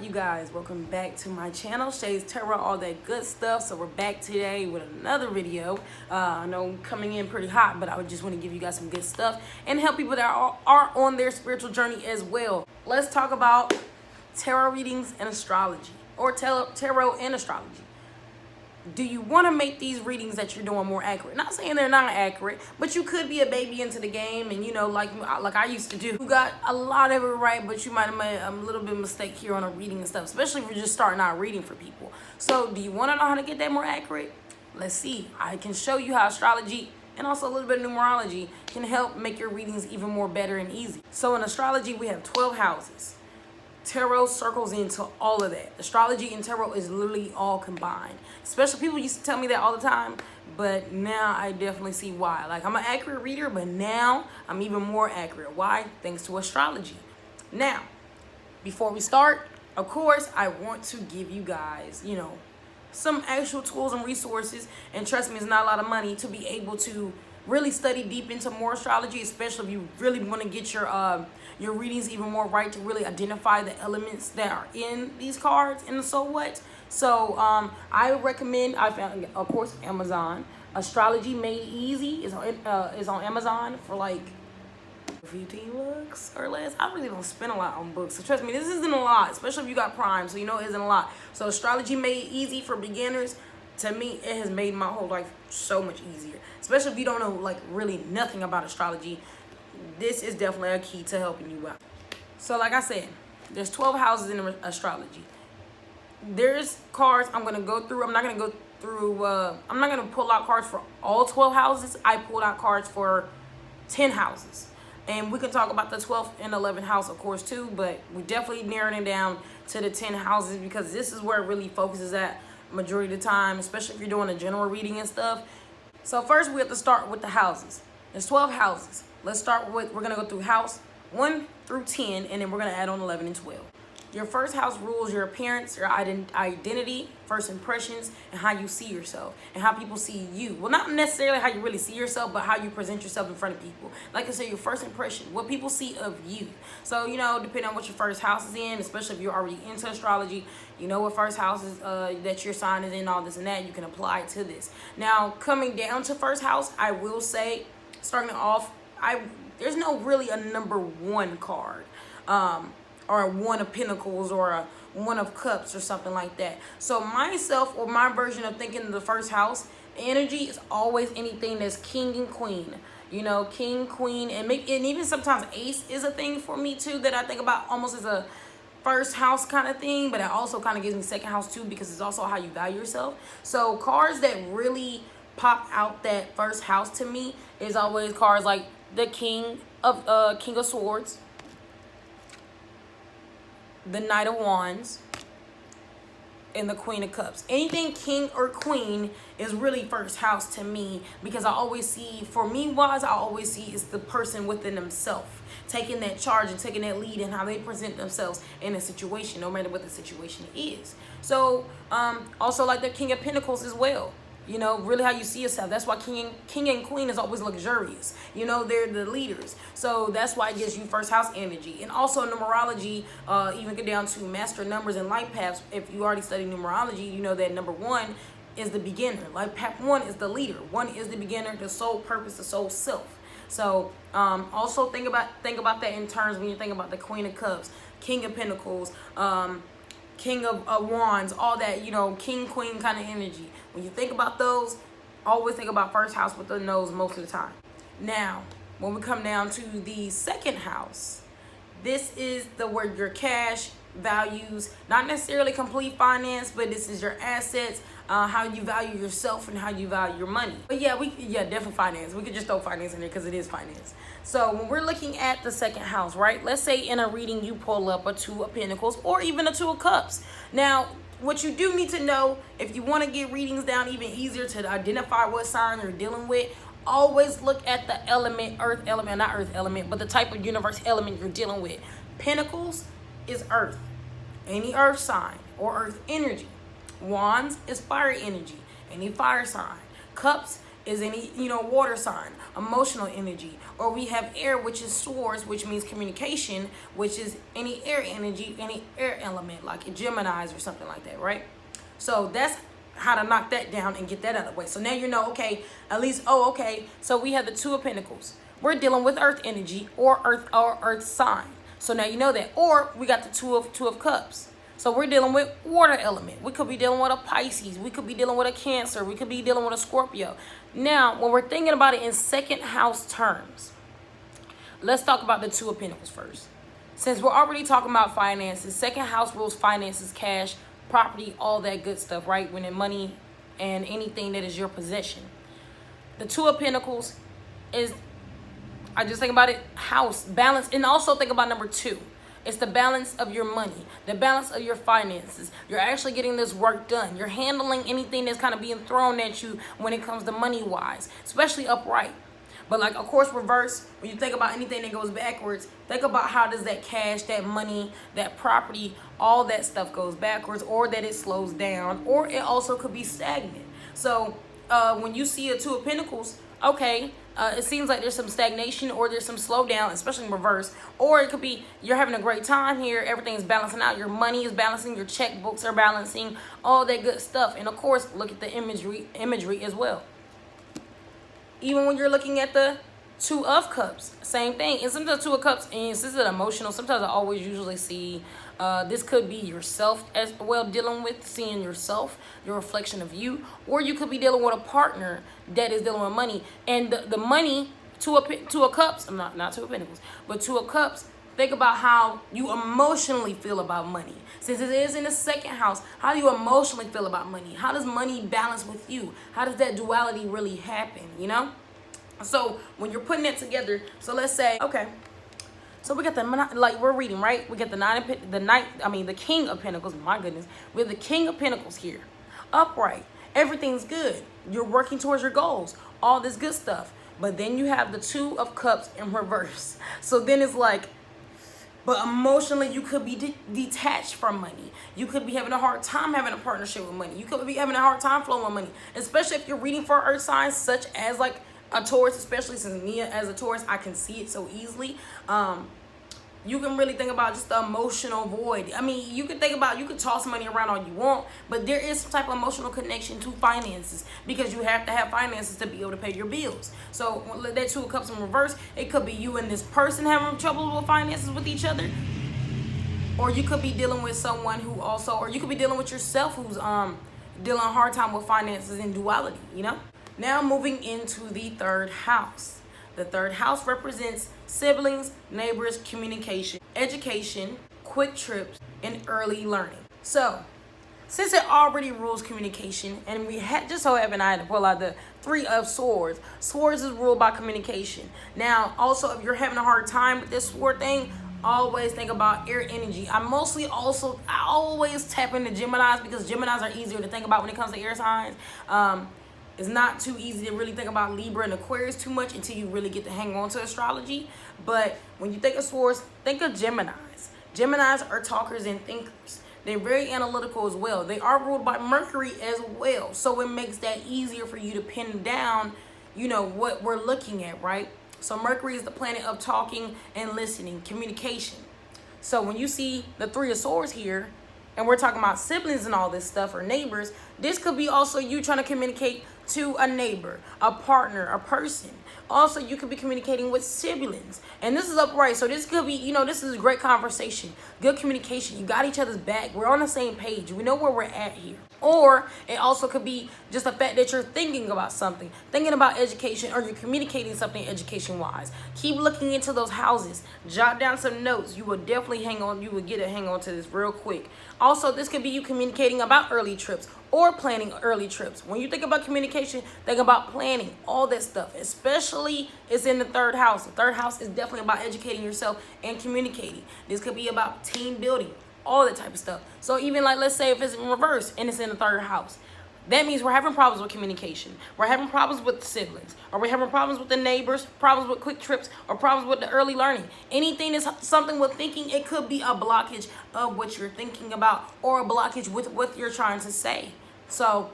right, you guys, welcome back to my channel, SHAESTAROT, all that good stuff. So we're back today with another video. I know I'm coming in pretty hot, but I just want to give you guys some good stuff and help people that are on their spiritual journey as well. Let's talk about tarot readings and astrology, or tarot and astrology. Do you want to make these readings that you're doing more accurate? Not saying they're not accurate, but you could be a baby into the game, and you know, like I used to do. You got a lot of it right, but you might have made a little bit of mistake here on a reading and stuff, especially if you're just starting out reading for people. So do you want to know how to get that more accurate? Let's see. I can show you how astrology and also a little bit of numerology can help make your readings even more better and easy. So in astrology, we have 12 houses. Tarot circles into all of that. Astrology and tarot is literally all combined. Especially people used to tell me that all the time, but now I definitely see why. Like, I'm an accurate reader, but now I'm even more accurate. Why? Thanks to astrology. Now, before we start, of course, I want to give you guys, you know, some actual tools and resources, and trust me, it's not a lot of money, to be able to really study deep into more astrology, especially if you really want to get your readings even more right, to really identify the elements that are in these cards and so what. So I recommend, I found, of course, Amazon. Astrology Made Easy is on Amazon for like 15 bucks or less. I really don't spend a lot on books, so trust me, this isn't a lot, especially if you got Prime, so you know it isn't a lot. So Astrology Made Easy for beginners, to me, it has made my whole life so much easier, especially if you don't know like really nothing about astrology. This is definitely a key to helping you out. So like I said, there's 12 houses in astrology. There's cards I'm gonna go through. I'm not gonna pull out cards for all 12 houses. I pulled out cards for 10 houses. And we can talk about the 12th and 11th house, of course, too, but we definitely narrowed it down to the 10 houses because this is where it really focuses at majority of the time, especially if you're doing a general reading and stuff. So first we have to start with the houses. There's 12 houses. Let's start with, we're gonna go through house 1 through 10, and then we're gonna add on 11 and 12. Your first house rules your appearance, your identity, first impressions, and how you see yourself and how people see you. Well, not necessarily how you really see yourself, but how you present yourself in front of people. Like I said, your first impression, what people see of you. So, you know, depending on what your first house is in, especially if you're already into astrology, you know what first house is, that your sign is in, all this and that, you can apply it to this. Now, coming down to first house, I will say, starting off, there's no really a number one card. Or a 1 of Pentacles or a 1 of Cups or something like that. So myself, or my version of thinking of the first house energy, is always anything that's king and queen. You know, king, queen, and even sometimes ace is a thing for me too, that I think about almost as a first house kind of thing, but it also kind of gives me second house too, because it's also how you value yourself. So cards that really pop out that first house to me is always cards like the King of Swords, the Knight of Wands, and the Queen of Cups. Anything king or queen is really first house to me, because I always see, for me wise, I always see it's the person within themselves taking that charge and taking that lead in how they present themselves in a situation, no matter what the situation is. So also like the King of Pentacles as well. You know, really how you see yourself. That's why king and queen is always luxurious. You know, they're the leaders. So that's why it gives you first house energy. And also numerology, even get down to master numbers and life paths. If you already study numerology, you know that number 1 is the beginner. Life path 1 is the leader. 1 is the beginner, the soul purpose, the soul self. So also think about that in terms when you think about the Queen of Cups, King of Pentacles, King of Wands, all that, you know, king, queen kind of energy. When you think about those, always think about first house with the nose most of the time. Now, when we come down to the second house, this is where your cash values, not necessarily complete finance, but this is your assets, how you value yourself and how you value your money. But yeah, definitely finance. We could just throw finance in there because it is finance. So when we're looking at the second house, right? Let's say in a reading you pull up a 2 of Pentacles or even a 2 of Cups. Now, what you do need to know, if you want to get readings down even easier to identify what sign you're dealing with, always look at the element, earth element, not earth element, but the type of universe element you're dealing with. Pentacles is earth, any earth sign or earth energy. Wands is fire energy, any fire sign. Cups is any, you know, water sign. emotional energy. Or we have air, which is swords, which means communication, which is any air energy, any air element, like a Gemini's or something like that, right? So that's how to knock that down and get that out of the way. So now you know, okay, at least, oh, okay, so we have the Two of Pentacles. We're dealing with earth energy or earth sign. So now you know that. Or we got the Two of Cups. So we're dealing with water element. We could be dealing with a Pisces. We could be dealing with a Cancer. We could be dealing with a Scorpio. Now, when we're thinking about it in second house terms, let's talk about the Two of Pentacles first. Since we're already talking about finances, second house rules finances, cash, property, all that good stuff, right? When in money and anything that is your possession. The Two of Pentacles is, I just think about it, house, balance, and also think about number 2. It's the balance of your money, the balance of your finances. You're actually getting this work done. You're handling anything that's kind of being thrown at you when it comes to money-wise, especially upright. But like, of course, reverse, when you think about anything that goes backwards, think about how does that cash, that money, that property, all that stuff goes backwards, or that it slows down, or it also could be stagnant. So when you see a Two of Pentacles, okay, it seems like there's some stagnation or there's some slowdown, especially in reverse. Or it could be you're having a great time here. Everything's balancing out. Your money is balancing. Your checkbooks are balancing. All that good stuff. And of course, look at the imagery as well. Even when you're looking at the Two of Cups, same thing. And sometimes Two of Cups, and this is emotional. Sometimes I always usually see this could be yourself as well, dealing with seeing yourself, your reflection of you, or you could be dealing with a partner that is dealing with money. And the money, Two of Cups, not Two of Pentacles, but Two of Cups. Think about how you emotionally feel about money. Since it is in the second house, how do you emotionally feel about money? How does money balance with you? How does that duality really happen, you know? So when you're putting it together, so let's say, okay, so we got the, like we're reading, right? We got the King of Pentacles, my goodness. We have the King of Pentacles here. Upright. Everything's good. You're working towards your goals. All this good stuff. But then you have the Two of Cups in reverse. So then it's like, but emotionally, you could be detached from money. You could be having a hard time having a partnership with money. You could be having a hard time flowing with money. Especially if you're reading for earth signs such as like a Taurus, especially since me as a Taurus, I can see it so easily. You can really think about just the emotional void. I mean, you can think about, you can toss money around all you want, but there is some type of emotional connection to finances because you have to have finances to be able to pay your bills. So that Two of Cups in reverse, it could be you and this person having trouble with finances with each other, or you could be dealing with someone who also, or you could be dealing with yourself who's dealing a hard time with finances and duality, you know? Now moving into the third house. The third house represents siblings, neighbors, communication, education, quick trips, and early learning. So, since it already rules communication, and we had just so happened I had to pull out the Three of Swords. Swords is ruled by communication. Now, also, if you're having a hard time with this sword thing, always think about air energy. I always tap into Geminis because Geminis are easier to think about when it comes to air signs. It's not too easy to really think about Libra and Aquarius too much until you really get to hang on to astrology. But when you think of swords, think of Geminis. Geminis are talkers and thinkers. They're very analytical as well. They are ruled by Mercury as well. So it makes that easier for you to pin down, you know, what we're looking at, right? So Mercury is the planet of talking and listening, communication. So when you see the Three of Swords here, and we're talking about siblings and all this stuff, or neighbors, this could be also you trying to communicate to a neighbor, a partner, a person. Also, you could be communicating with siblings. And this is upright. So this could be, you know, this is a great conversation. Good communication. You got each other's back. We're on the same page. We know where we're at here. Or it also could be just the fact that you're thinking about something, thinking about education, or you're communicating something education-wise. Keep looking into those houses. Jot down some notes. You will definitely hang on. You will get to hang on to this real quick. Also, this could be you communicating about early trips or planning early trips. When you think about communication, think about planning, all that stuff. Especially it's in the third house. The third house is definitely about educating yourself and communicating. This could be about team building, all that type of stuff. So even like, let's say if it's in reverse and it's in the third house, that means we're having problems with communication. We're having problems with the siblings, or we're having problems with the neighbors, problems with quick trips, or problems with the early learning. Anything that's something with thinking, it could be a blockage of what you're thinking about, or a blockage with what you're trying to say. So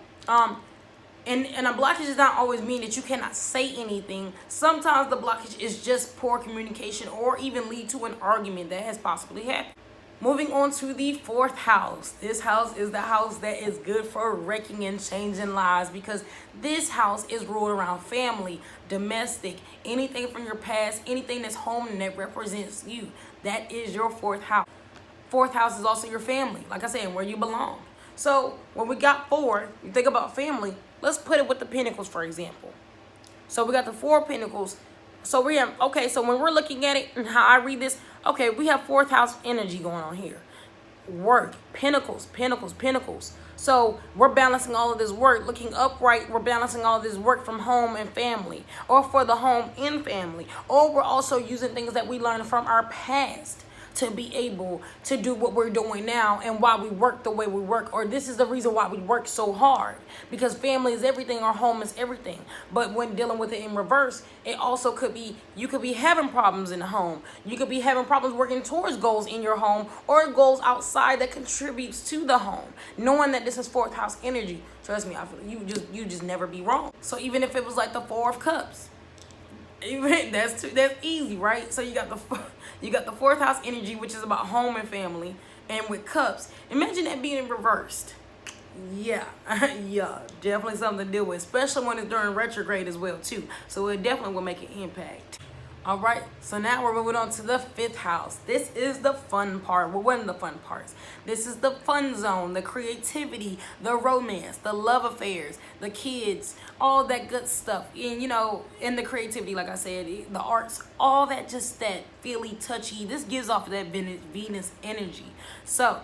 And a blockage does not always mean that you cannot say anything. Sometimes the blockage is just poor communication or even lead to an argument that has possibly happened. Moving on to the 4th house. This house is the house that is good for wrecking and changing lives, because this house is ruled around family, domestic, anything from your past, anything that's home and that represents you. That is your 4th house. 4th house is also your family, like I said, where you belong. So when we got 4, you think about family, let's put it with the Pentacles, for example. So we got the 4 Pentacles. So we have, okay, so when we're looking at it and how I read this, okay, we have 4th house energy going on here. Work, Pentacles, Pentacles, Pentacles. So we're balancing all of this work, looking upright. We're balancing all of this work from home and family, or for the home and family. Or we're also using things that we learned from our past to be able to do what we're doing now and why we work the way we work, or this is the reason why we work so hard, because family is everything, our home is everything. But when dealing with it in reverse, it also could be, you could be having problems in the home, you could be having problems working towards goals in your home or goals outside that contributes to the home. Knowing that this is 4th house energy, trust me, I feel you just never be wrong. So even if it was like the 4 of Cups, that's easy, right? So you got the 4th house energy, which is about home and family, and with Cups, imagine that being reversed. Yeah, yeah, definitely something to deal with, especially when it's during retrograde as well too. So it definitely will make an impact. All right, so now we're moving on to the 5th house. This is the fun part. Well, one of the fun parts. This is the fun zone, the creativity, the romance, the love affairs, the kids, all that good stuff. And, you know, and the creativity, like I said, the arts, all that, just that feely, touchy. This gives off that Venus energy. So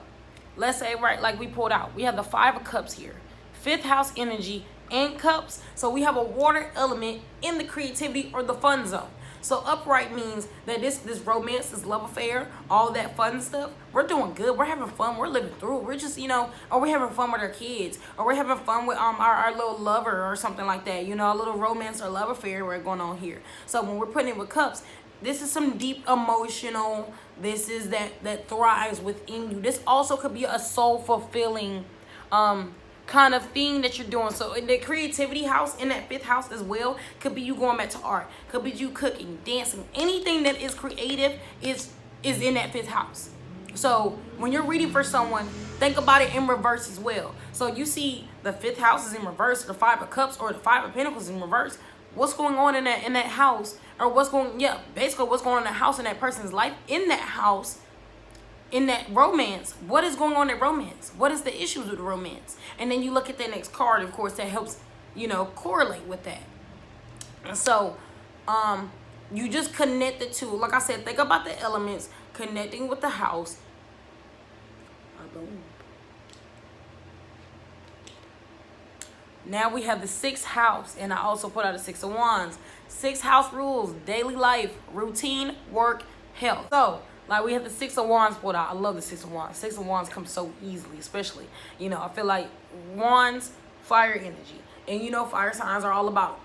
let's say, right, like we pulled out, we have the 5 of Cups here, 5th house energy and Cups. So we have a water element in the creativity or the fun zone. So upright means that this romance, this love affair, all that fun stuff, we're doing good. We're having fun. We're living through it. We're just, you know, or we're having fun with our kids, or we're having fun with our little lover or something like that. You know, a little romance or love affair we're going on here. So when we're putting it with Cups, this is some deep emotional, this is that thrives within you. This also could be a soul fulfilling kind of thing that you're doing. So in the creativity house, in that 5th house as well, could be you going back to art, could be you cooking, dancing, anything that is creative is in that 5th house. So when you're reading for someone, think about it in reverse as well. So you see the 5th house is in reverse, the 5 of Cups or the 5 of Pentacles in reverse. What's going on in that house, or basically what's going on in the house in that person's life, in that house, in that romance. What is going on in romance? What is the issues with the romance? And then you look at the next card, of course, that helps, you know, correlate with that. And so you just connect the two. Like I said, think about the elements connecting with the house. Now we have the 6th house, and I also put out a 6 of Wands. 6th house rules daily life, routine, work, health. So like we have the 6 of Wands pulled out. I love the 6 of Wands. 6 of Wands comes so easily, especially, you know, I feel like Wands, fire energy. And you know, fire signs are all about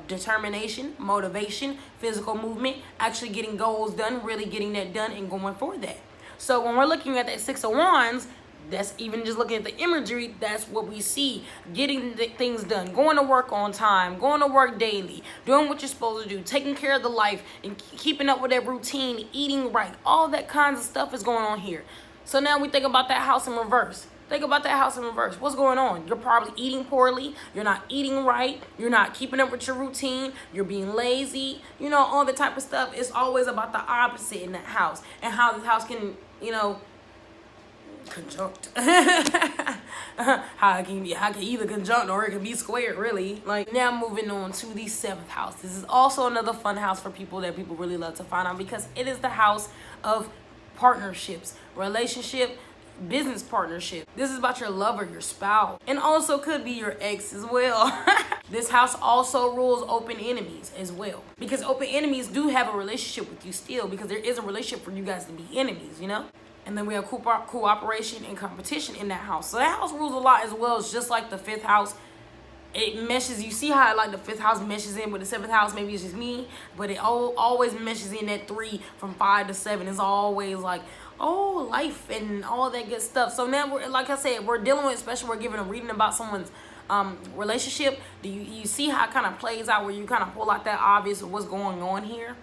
determination, motivation, physical movement, actually getting goals done, really getting that done and going for that. So when we're looking at that 6 of Wands, that's even just looking at the imagery, that's what we see. Getting the things done, going to work on time, going to work daily, doing what you're supposed to do, taking care of the life and keeping up with that routine, eating right, all that kinds of stuff is going on here. So now we think about that house in reverse. Think about that house in reverse. What's going on? You're probably eating poorly. You're not eating right. You're not keeping up with your routine. You're being lazy. You know, all the type of stuff. It's always about the opposite in that house, and how this house can, you know, conjunct. how it can either conjunct or it can be squared, really. Like, now moving on to the 7th house. This is also another fun house for people that people really love to find out, because it is the house of partnerships, relationship, business partnership. This is about your lover, your spouse, and also could be your ex as well. This house also rules open enemies as well, because open enemies do have a relationship with you still, because there is a relationship for you guys to be enemies, you know. And then we have cooperation and competition in that house. So that house rules a lot as well. It's just like the 5th house. It meshes. You see how like the 5th house meshes in with the 7th house? Maybe it's just me, but it always meshes in that 3 from 5 to 7. It's always like, oh, life and all that good stuff. So now we're, like I said, we're dealing with, especially we're giving a reading about someone's relationship, do you see how it kind of plays out, where you kind of pull out that obvious of what's going on here?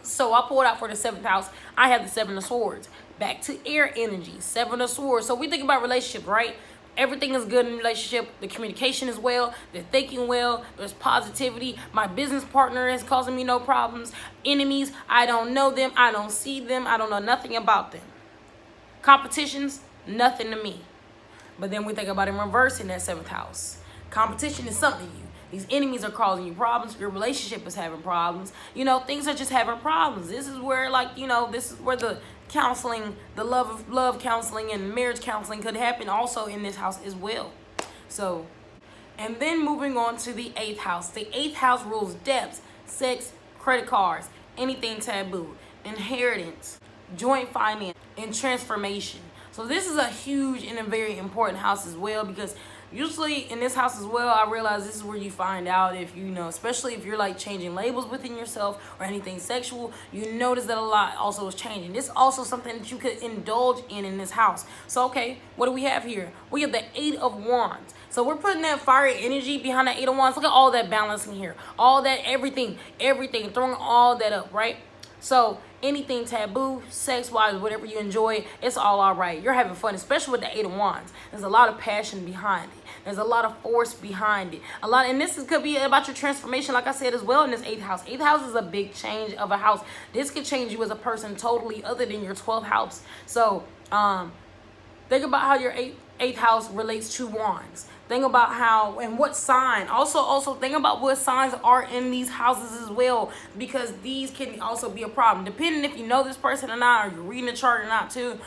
So I pulled out for the 7th house. I have the 7 of Swords. Back to air energy, 7 of Swords. So we think about relationships, right? Everything is good in relationship. The communication is well. They're thinking well. There's positivity. My business partner is causing me no problems. Enemies, I don't know them. I don't see them. I don't know nothing about them. Competitions, nothing to me. But then we think about it in reverse in that 7th house. Competition is something to you. These enemies are causing you problems. Your relationship is having problems. You know, things are just having problems. This is where, like, you know, this is where the counseling, the love counseling and marriage counseling could happen also in this house as well. So, and then moving on to the 8th house. The 8th house rules debts, sex, credit cards, anything taboo, inheritance, joint finance, and transformation. So this is a huge and a very important house as well, because usually in this house as well, I realize this is where you find out if you know, especially if you're like changing labels within yourself or anything sexual, you notice that a lot also is changing. This is also something that you could indulge in this house. So, okay, what do we have here? We have the 8 of Wands. So we're putting that fiery energy behind the 8 of Wands. Look at all that balancing here. All that, everything, throwing all that up, right? So anything taboo, sex-wise, whatever you enjoy, it's all right. You're having fun, especially with the 8 of Wands. There's a lot of passion behind it. There's a lot of force behind it. And this could be about your transformation, like I said, as well in this 8th house. 8th house is a big change of a house. This could change you as a person totally other than your 12th house. So think about how your 8th house relates to Wands. Think about how and what sign. Also think about what signs are in these houses as well, because these can also be a problem. Depending if you know this person or not, or you're reading the chart or not too,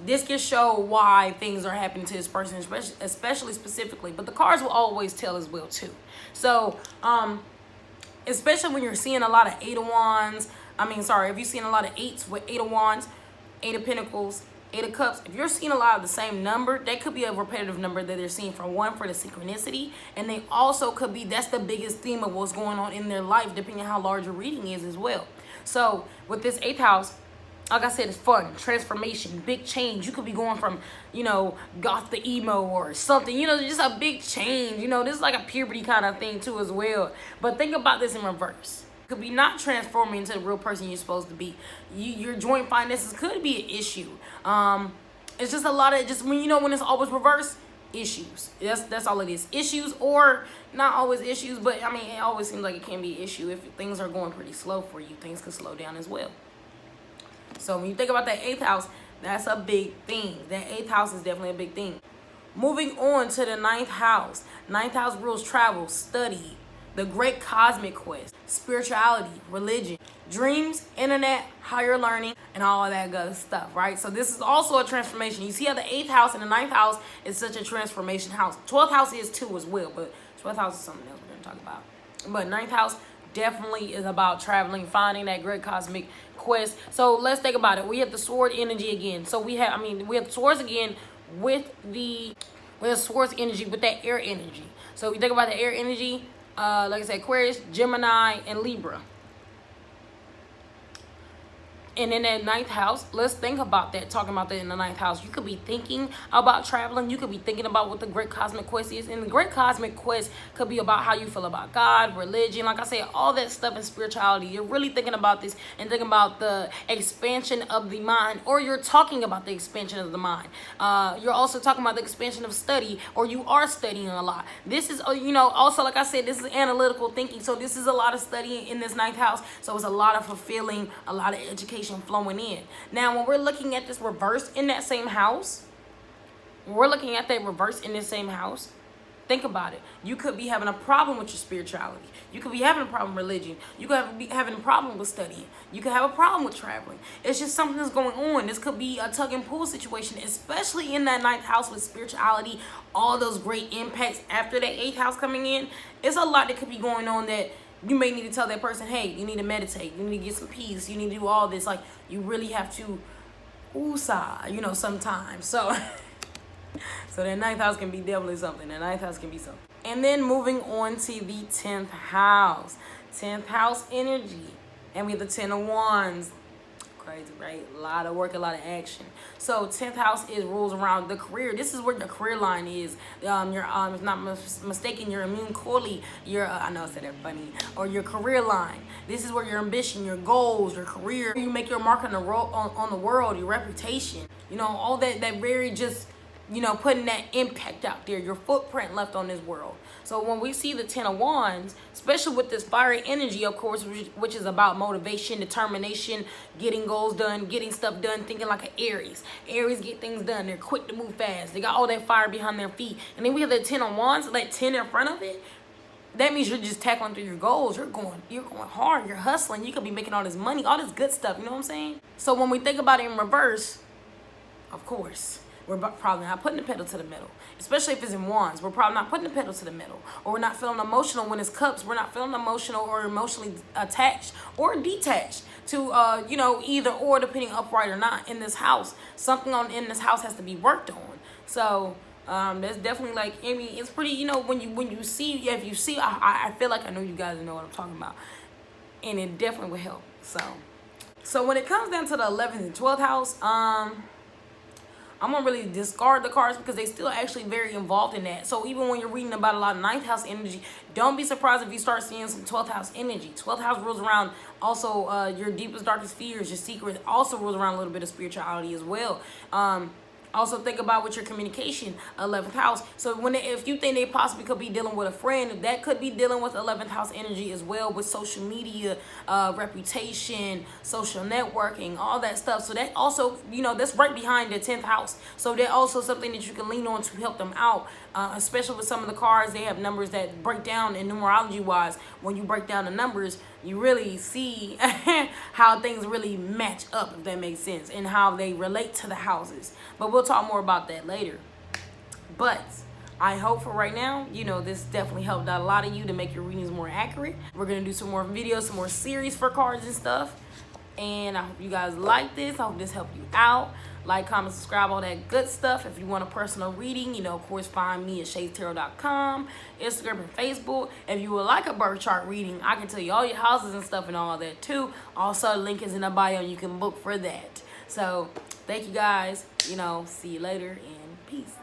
this can show why things are happening to this person, especially specifically. But the cards will always tell as well too. So, especially when you're seeing a lot of 8 of Wands, if you're seeing a lot of 8s with 8 of Wands, 8 of Pentacles, 8 of Cups, if you're seeing a lot of the same number, that could be a repetitive number that they're seeing for the synchronicity. And they also could be, that's the biggest theme of what's going on in their life, depending on how large your reading is as well. So with this 8th house, like I said, it's fun, transformation, big change. You could be going from, you know, goth to emo or something, you know, just a big change. You know, this is like a puberty kind of thing too as well. But think about this in reverse. Could be not transforming into the real person you're supposed to be. Your joint finances could be an issue. It's just a lot of, just when it's always reverse, issues. That's all it is. Issues, or not always issues, but it always seems like it can be an issue. If things are going pretty slow for you, things could slow down as well. So when you think about that 8th house, that's a big thing. That 8th house is definitely a big thing. Moving on to the 9th house. 9th house rules travel, study, the great cosmic quest, spirituality, religion, dreams, internet, higher learning, and all of that good stuff, right? So this is also a transformation. You see how the 8th house and the 9th house is such a transformation house. 12th house is too as well, but 12th house is something else we're going to talk about. But 9th house definitely is about traveling, finding that great cosmic quest. So let's think about it. We have the sword energy again. So we have the swords again with the swords energy, with that air energy. So we think about the air energy, like I said, Aquarius, Gemini, and Libra. And in that 9th house, let's think about that, talking about that in the 9th house. You could be thinking about traveling. You could be thinking about what the great cosmic quest is. And the great cosmic quest could be about how you feel about God, religion, like I said, all that stuff in spirituality. You're really thinking about this and thinking about the expansion of the mind, or you're talking about the expansion of the mind. You're also talking about the expansion of study, or you are studying a lot. This is, also, like I said, this is analytical thinking. So this is a lot of studying in this 9th house. So it's a lot of fulfilling, a lot of education flowing in. Now, when we're looking at this reverse in that same house, think about it. You could be having a problem with your spirituality. You could be having a problem with religion. You could be having a problem with studying. You could have a problem with traveling. It's just something that's going on. This could be a tug and pull situation, especially in that 9th house with spirituality, all those great impacts after that 8th house coming in. It's a lot that could be going on that you may need to tell that person, hey, you need to meditate. You need to get some peace. You need to do all this. Like, you really have to woosah, sometimes. So, so that 9th house can be definitely something. That 9th house can be something. And then moving on to the 10th house. 10th house energy. And we have the 10 of Wands. crazy, right? A lot of work, a lot of action. So 10th house is rules around the career. This is where the career line is. Your if not mistaken, your immune coily, your I know I said that funny, or your career line. This is where your ambition, your goals, your career, you make your mark on the world, your reputation. You know, all that very just, you know, putting that impact out there, your footprint left on this world. So when we see the 10 of Wands, especially with this fiery energy, of course, which is about motivation, determination, getting goals done, getting stuff done, thinking like an Aries. Aries get things done. They're quick to move fast. They got all that fire behind their feet. And then we have the 10 of Wands, like 10 in front of it. That means you're just tackling through your goals. You're going hard. You're hustling. You could be making all this money, all this good stuff. You know what I'm saying? So when we think about it in reverse, of course, we're probably not putting the pedal to the metal, especially if it's in Wands. We're probably not putting the pedal to the metal, or we're not feeling emotional when it's Cups. We're not feeling emotional or emotionally attached or detached to, you know, either or, depending upright or not in this house. Something in this house has to be worked on. So that's definitely like, I mean, it's pretty, you know, when you see, if you see, I feel like I know you guys know what I'm talking about, and it definitely will help. So when it comes down to the 11th and 12th house, I'm gonna really discard the cards because they still actually very involved in that. So even when you're reading about a lot of 9th house energy, don't be surprised if you start seeing some 12th house energy. 12th house rules around also your deepest, darkest fears, your secrets. Also rules around a little bit of spirituality as well. Also think about with your communication, 11th house. So if you think they possibly could be dealing with a friend, that could be dealing with 11th house energy as well, with social media, reputation, social networking, all that stuff. So that also, you know, that's right behind the 10th house. So that's also something that you can lean on to help them out, especially with some of the cards. They have numbers that break down, and numerology wise, when you break down the numbers, you really see how things really match up, if that makes sense, and how they relate to the houses. But we'll talk more about that later. But I hope for right now, you know, this definitely helped out a lot of you to make your readings more accurate. We're going to do some more videos, some more series for cards and stuff. And I hope you guys like this. I hope this helped you out. Like, comment, subscribe, all that good stuff. If you want a personal reading, you know, of course, find me at SHAESTAROT.com, Instagram, and Facebook. If you would like a birth chart reading, I can tell you all your houses and stuff and all that too. Also, the link is in the bio, and you can book for that. So, thank you guys. You know, see you later, and peace.